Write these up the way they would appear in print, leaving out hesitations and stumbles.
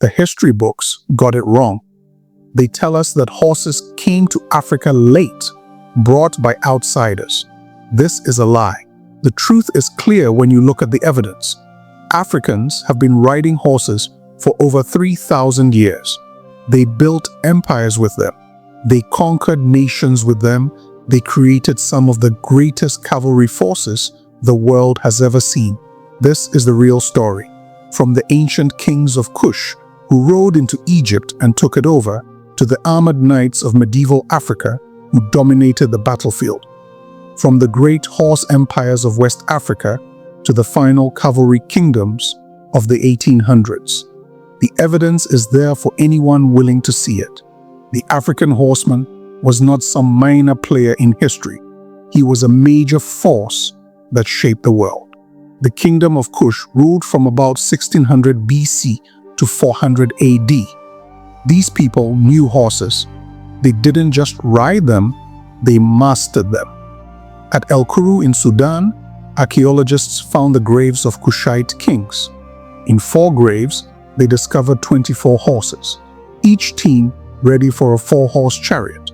The history books got it wrong. They tell us that horses came to Africa late, brought by outsiders. This is a lie. The truth is clear when you look at the evidence. Africans have been riding horses for over 3,000 years. They built empires with them. They conquered nations with them. They created some of the greatest cavalry forces the world has ever seen. This is the real story. From the ancient kings of Kush, who rode into Egypt and took it over, to the armored knights of medieval Africa, who dominated the battlefield. From the great horse empires of West Africa to the final cavalry kingdoms of the 1800s. The evidence is there for anyone willing to see it. The African horseman was not some minor player in history. He was a major force that shaped the world. The kingdom of Kush ruled from about 1600 BC to 400 AD. These people knew horses. They didn't just ride them, they mastered them. At El Kuru in Sudan, archaeologists found the graves of Kushite kings. In 4 graves, they discovered 24 horses, each team ready for a 4-horse chariot.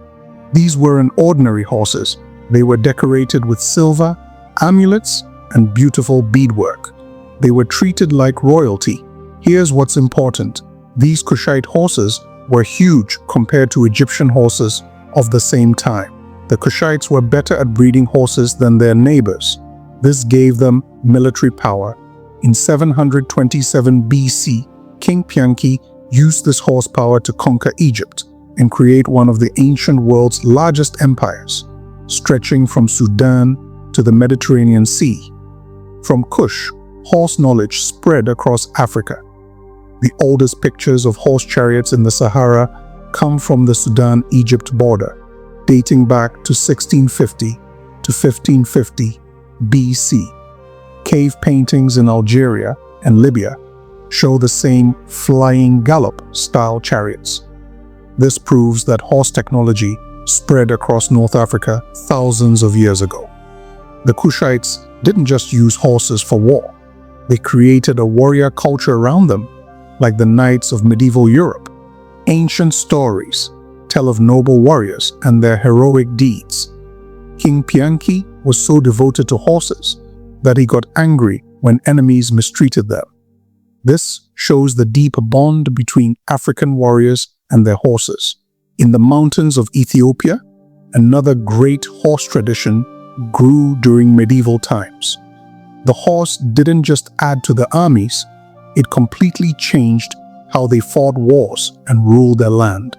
These weren't ordinary horses. They were decorated with silver, amulets, and beautiful beadwork. They were treated like royalty. Here's what's important. These Kushite horses were huge compared to Egyptian horses of the same time. The Kushites were better at breeding horses than their neighbors. This gave them military power. In 727 BC, King Pianki used this horsepower to conquer Egypt and create one of the ancient world's largest empires, stretching from Sudan to the Mediterranean Sea. From Kush, horse knowledge spread across Africa. The oldest pictures of horse chariots in the Sahara come from the Sudan-Egypt border, dating back to 1650 to 1550 BC. Cave paintings in Algeria and Libya show the same flying gallop-style chariots. This proves that horse technology spread across North Africa thousands of years ago. The Kushites didn't just use horses for war. They created a warrior culture around them, like the knights of medieval Europe. Ancient stories tell of noble warriors and their heroic deeds. King Pianki was so devoted to horses that he got angry when enemies mistreated them. This shows the deep bond between African warriors and their horses. In the mountains of Ethiopia, another great horse tradition grew during medieval times. The horse didn't just add to the armies, it completely changed how they fought wars and ruled their land.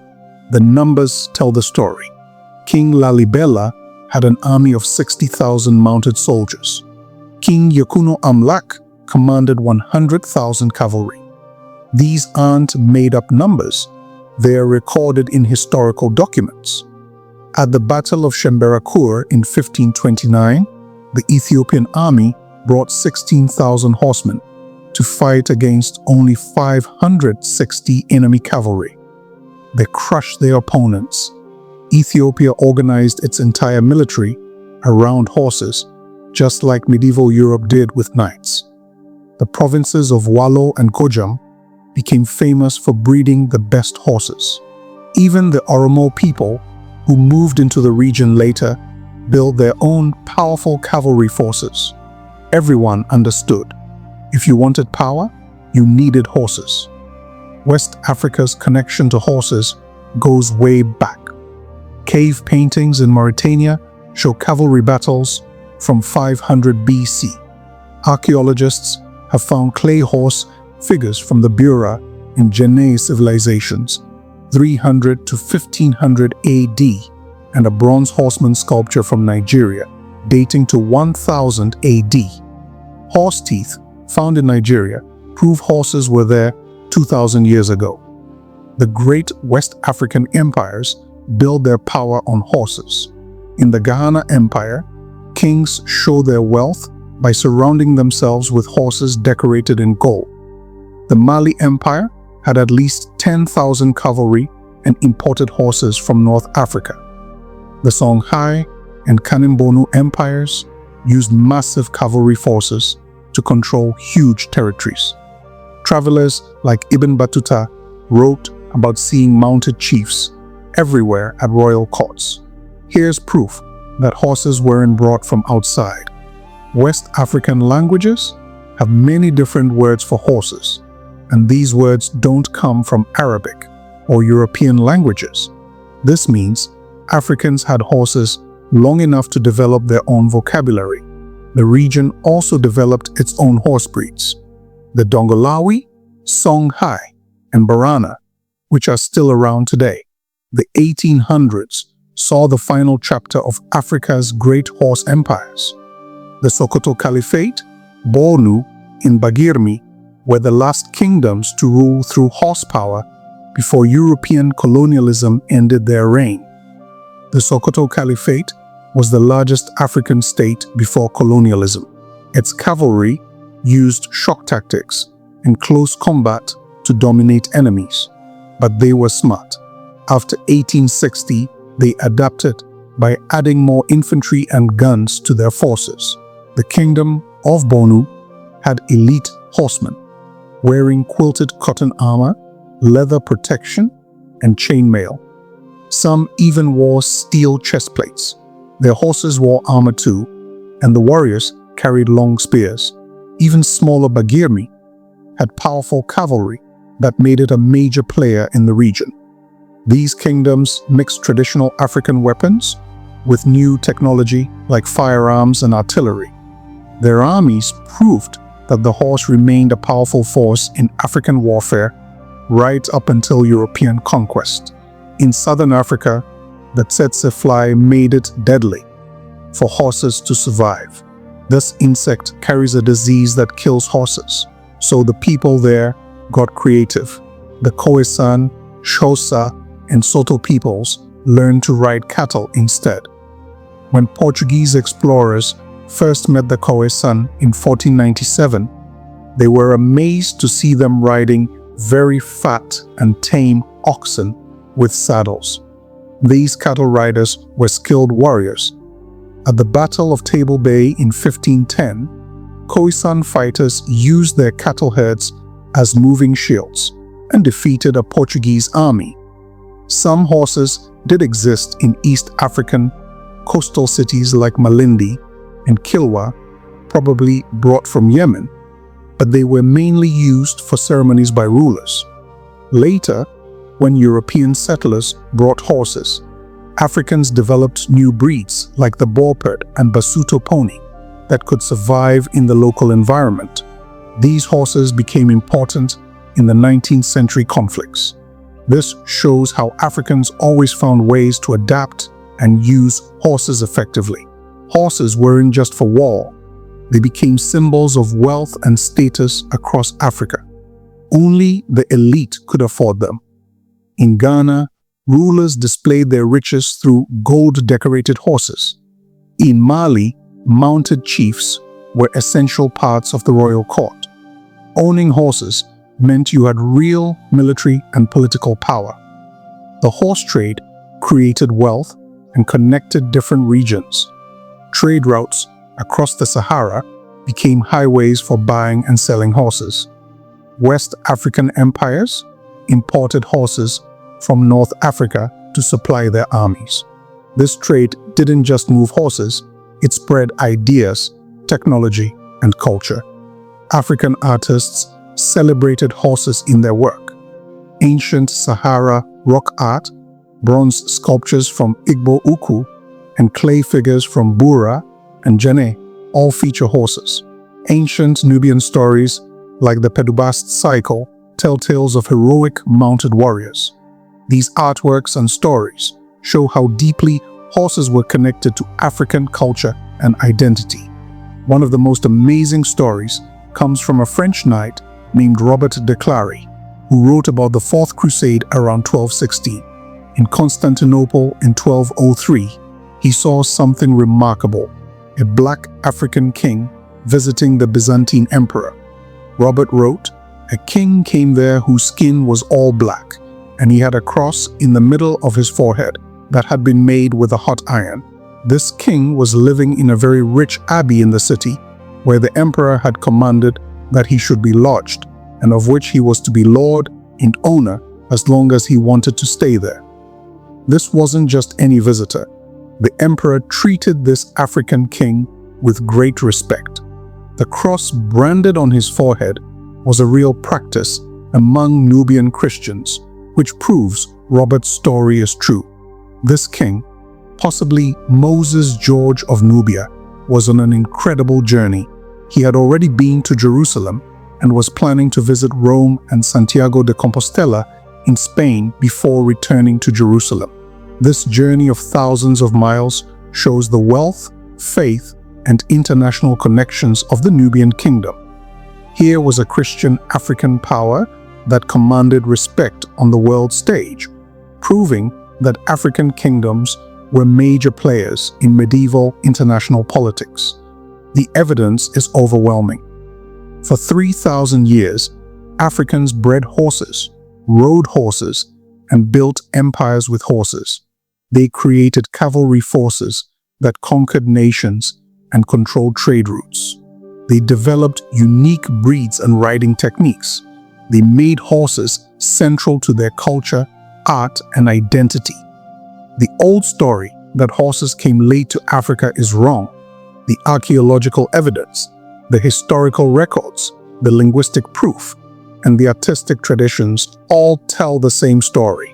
The numbers tell the story. King Lalibela had an army of 60,000 mounted soldiers. King Yakuno Amlak commanded 100,000 cavalry. These aren't made-up numbers. They are recorded in historical documents. At the Battle of Shemberakur in 1529, the Ethiopian army brought 16,000 horsemen to fight against only 560 enemy cavalry. They crushed their opponents. Ethiopia organized its entire military around horses, just like medieval Europe did with knights. The provinces of Wallo and Gojam became famous for breeding the best horses. Even the Oromo people, who moved into the region later, built their own powerful cavalry forces. Everyone understood. If you wanted power, you needed horses. West Africa's connection to horses goes way back. Cave paintings in Mauritania show cavalry battles from 500 BC. Archaeologists have found clay horse figures from the Bura in Jenne civilizations, 300 to 1500 AD, and a bronze horseman sculpture from Nigeria, dating to 1000 AD. Horse teeth found in Nigeria prove horses were there 2,000 years ago. The great West African empires built their power on horses. In the Ghana Empire, kings show their wealth by surrounding themselves with horses decorated in gold. The Mali Empire had at least 10,000 cavalry and imported horses from North Africa. The Songhai and Kanimbonu empires used massive cavalry forces to control huge territories. Travelers like Ibn Battuta wrote about seeing mounted chiefs everywhere at royal courts. Here's proof that horses weren't brought from outside. West African languages have many different words for horses, and these words don't come from Arabic or European languages. This means Africans had horses long enough to develop their own vocabulary. The region also developed its own horse breeds. The Dongolawi, Songhai, and Barana, which are still around today. The 1800s saw the final chapter of Africa's great horse empires. The Sokoto Caliphate, Bornu, and Bagirmi were the last kingdoms to rule through horsepower before European colonialism ended their reign. The Sokoto Caliphate was the largest African state before colonialism. Its cavalry used shock tactics and close combat to dominate enemies, but they were smart. After 1860, they adapted by adding more infantry and guns to their forces. The kingdom of Bornu had elite horsemen, wearing quilted cotton armor, leather protection, and chainmail. Some even wore steel chest plates. Their horses wore armor too, and the warriors carried long spears. Even smaller Bagirmi had powerful cavalry that made it a major player in the region. These kingdoms mixed traditional African weapons with new technology like firearms and artillery. Their armies proved that the horse remained a powerful force in African warfare right up until European conquest. In southern Africa, the tsetse fly made it deadly for horses to survive. This insect carries a disease that kills horses, so the people there got creative. The Khoisan, Xhosa, and Soto peoples learned to ride cattle instead. When Portuguese explorers first met the Khoisan in 1497, they were amazed to see them riding very fat and tame oxen with saddles. These cattle riders were skilled warriors. At the Battle of Table Bay in 1510, Khoisan fighters used their cattle herds as moving shields and defeated a Portuguese army. Some horses did exist in East African coastal cities like Malindi and Kilwa, probably brought from Yemen, but they were mainly used for ceremonies by rulers. Later, when European settlers brought horses, Africans developed new breeds like the Borpert and Basuto pony that could survive in the local environment. These horses became important in the 19th century conflicts. This shows how Africans always found ways to adapt and use horses effectively. Horses weren't just for war. They became symbols of wealth and status across Africa. Only the elite could afford them. In Ghana, rulers displayed their riches through gold-decorated horses. In Mali, mounted chiefs were essential parts of the royal court. Owning horses meant you had real military and political power. The horse trade created wealth and connected different regions. Trade routes across the Sahara became highways for buying and selling horses. West African empires imported horses from North Africa to supply their armies. This trade didn't just move horses, it spread ideas, technology, and culture. African artists celebrated horses in their work. Ancient Sahara rock art, bronze sculptures from Igbo Uku, and clay figures from Bura and Jene all feature horses. Ancient Nubian stories like the Pedubast cycle tell tales of heroic mounted warriors. These artworks and stories show how deeply horses were connected to African culture and identity. One of the most amazing stories comes from a French knight named Robert de Clary, who wrote about the Fourth Crusade around 1216. In Constantinople in 1203, he saw something remarkable: a black African king visiting the Byzantine emperor. Robert wrote, "A king came there whose skin was all black, and he had a cross in the middle of his forehead that had been made with a hot iron. This king was living in a very rich abbey in the city, where the emperor had commanded that he should be lodged, and of which he was to be lord and owner as long as he wanted to stay there. This wasn't just any visitor. The emperor treated this African king with great respect. The cross branded on his forehead was a real practice among Nubian Christians, which proves Robert's story is true. This king, possibly Moses George of Nubia, was on an incredible journey. He had already been to Jerusalem and was planning to visit Rome and Santiago de Compostela in Spain before returning to Jerusalem. This journey of thousands of miles shows the wealth, faith, and international connections of the Nubian kingdom. Here was a Christian African power that commanded respect on the world stage, proving that African kingdoms were major players in medieval international politics. The evidence is overwhelming. For 3,000 years, Africans bred horses, rode horses, and built empires with horses. They created cavalry forces that conquered nations and controlled trade routes. They developed unique breeds and riding techniques. They made horses central to their culture, art, and identity. The old story that horses came late to Africa is wrong. The archaeological evidence, the historical records, the linguistic proof, and the artistic traditions all tell the same story.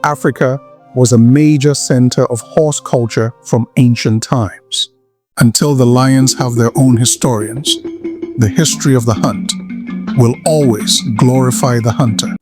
Africa was a major center of horse culture from ancient times. Until the lions have their own historians, the history of the hunt will always glorify the hunter.